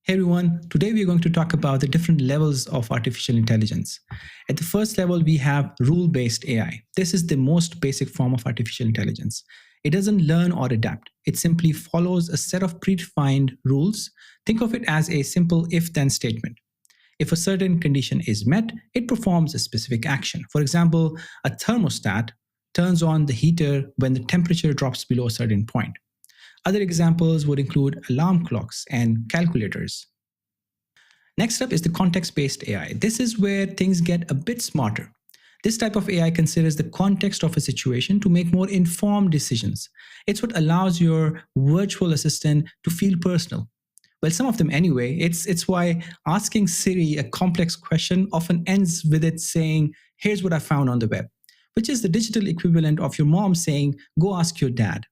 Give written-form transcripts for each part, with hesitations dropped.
Hey everyone, today we are going to talk about the different levels of artificial intelligence. At the first level, we have rule based AI. This is the most basic form of artificial intelligence. It doesn't learn or adapt, it simply follows a set of predefined rules. Think of it as a simple if then statement. If a certain condition is met, it performs a specific action. For example, a thermostat turns on the heater when the temperature drops below a certain point. Other examples would include alarm clocks and calculators. Next up is the context based AI. This is where things get a bit smarter. This type of AI considers the context of a situation to make more informed decisions. It's what allows your virtual assistant to feel personal. Well, some of them anyway. It's why asking Siri a complex question often ends with it saying, "Here's what I found on the web," which is the digital equivalent of your mom saying, "Go ask your dad."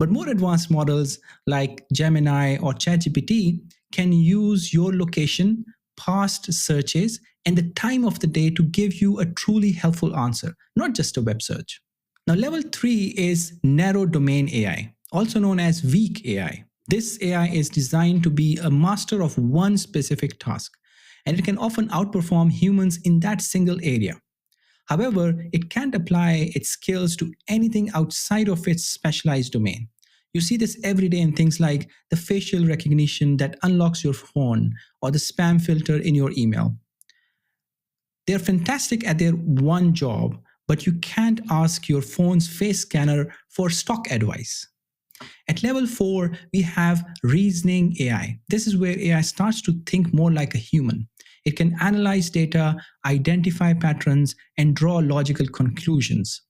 But more advanced models like Gemini or ChatGPT can use your location, past searches, and the time of the day to give you a truly helpful answer, not just a web search. Now, level 3 is narrow domain AI, also known as weak AI. This AI is designed to be a master of one specific task, and it can often outperform humans in that single area. However, it can't apply its skills to anything outside of its specialized domain. You see this every day in things like the facial recognition that unlocks your phone or the spam filter in your email. They're fantastic at their one job, but you can't ask your phone's face scanner for stock advice. At level 4, we have reasoning AI. This is where AI starts to think more like a human. It can analyze data, identify patterns, and draw logical conclusions.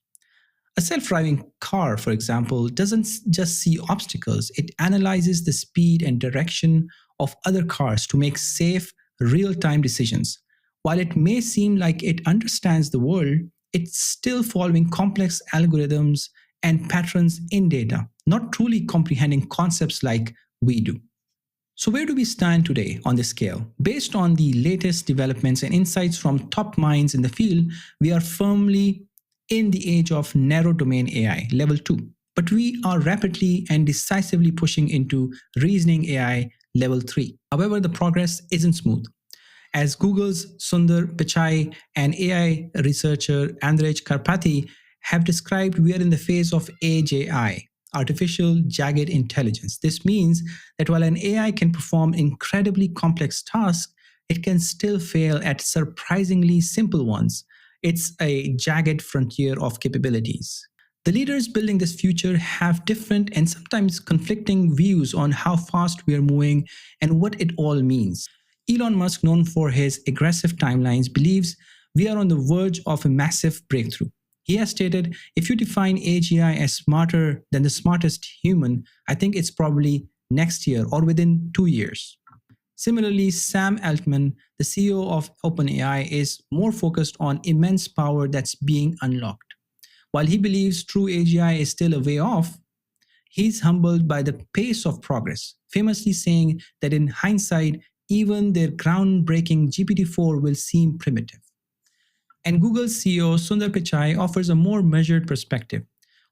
A self-driving car, for example, doesn't just see obstacles, it analyzes the speed and direction of other cars to make safe, real-time decisions. While it may seem like it understands the world, it's still following complex algorithms and patterns in data, not truly comprehending concepts like we do. So, where do we stand today on this scale? Based on the latest developments and insights from top minds in the field, we are firmly in the age of narrow domain AI, level 2. But we are rapidly and decisively pushing into reasoning AI, level 3. However, the progress isn't smooth. As Google's Sundar Pichai and AI researcher Andrej Karpathy have described, we are in the phase of AGI, artificial jagged intelligence. This means that while an AI can perform incredibly complex tasks, it can still fail at surprisingly simple ones. It's a jagged frontier of capabilities. The leaders building this future have different and sometimes conflicting views on how fast we are moving and what it all means. Elon Musk, known for his aggressive timelines, believes we are on the verge of a massive breakthrough. He has stated, "If you define AGI as smarter than the smartest human, I think it's probably next year or within 2 years." Similarly, Sam Altman, the CEO of OpenAI, is more focused on immense power that's being unlocked. While he believes true AGI is still a way off, he's humbled by the pace of progress, famously saying that in hindsight, even their groundbreaking GPT-4 will seem primitive. And Google's CEO Sundar Pichai offers a more measured perspective.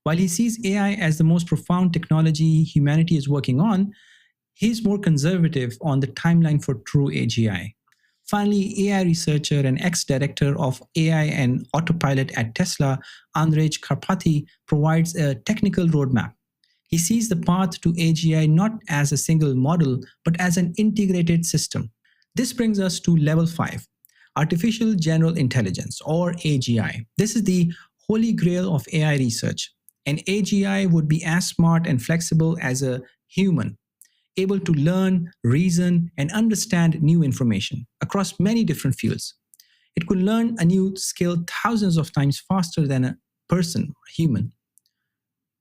While he sees AI as the most profound technology humanity is working on, he's more conservative on the timeline for true AGI. Finally, AI researcher and ex-director of AI and autopilot at Tesla, Andrej Karpathy, provides a technical roadmap. He sees the path to AGI not as a single model, but as an integrated system. This brings us to level 5, artificial general intelligence, or AGI. This is the holy grail of AI research. An AGI would be as smart and flexible as a human, able to learn, reason, and understand new information across many different fields. It could learn a new skill thousands of times faster than a person, a human.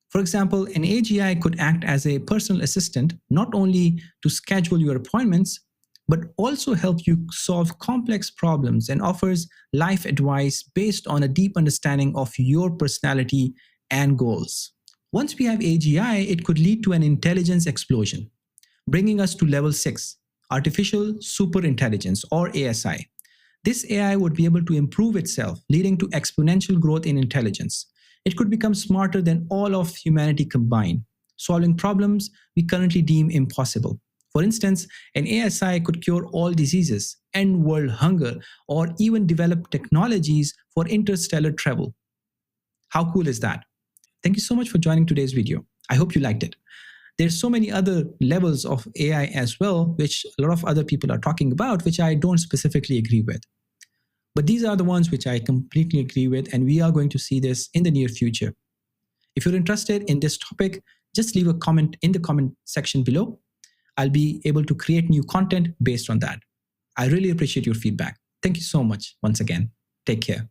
For example, an AGI could act as a personal assistant, not only to schedule your appointments, but also help you solve complex problems and offers life advice based on a deep understanding of your personality and goals. Once we have AGI, it could lead to an intelligence explosion, bringing us to level 6, artificial superintelligence, or ASI. This AI would be able to improve itself, leading to exponential growth in intelligence. It could become smarter than all of humanity combined, solving problems we currently deem impossible. For instance, an ASI could cure all diseases, end world hunger, or even develop technologies for interstellar travel. How cool is that? Thank you so much for joining today's video. I hope you liked it. There's so many other levels of AI as well, which a lot of other people are talking about, which I don't specifically agree with. But these are the ones which I completely agree with, and we are going to see this in the near future. If you're interested in this topic, just leave a comment in the comment section below. I'll be able to create new content based on that. I really appreciate your feedback. Thank you so much once again. Take care.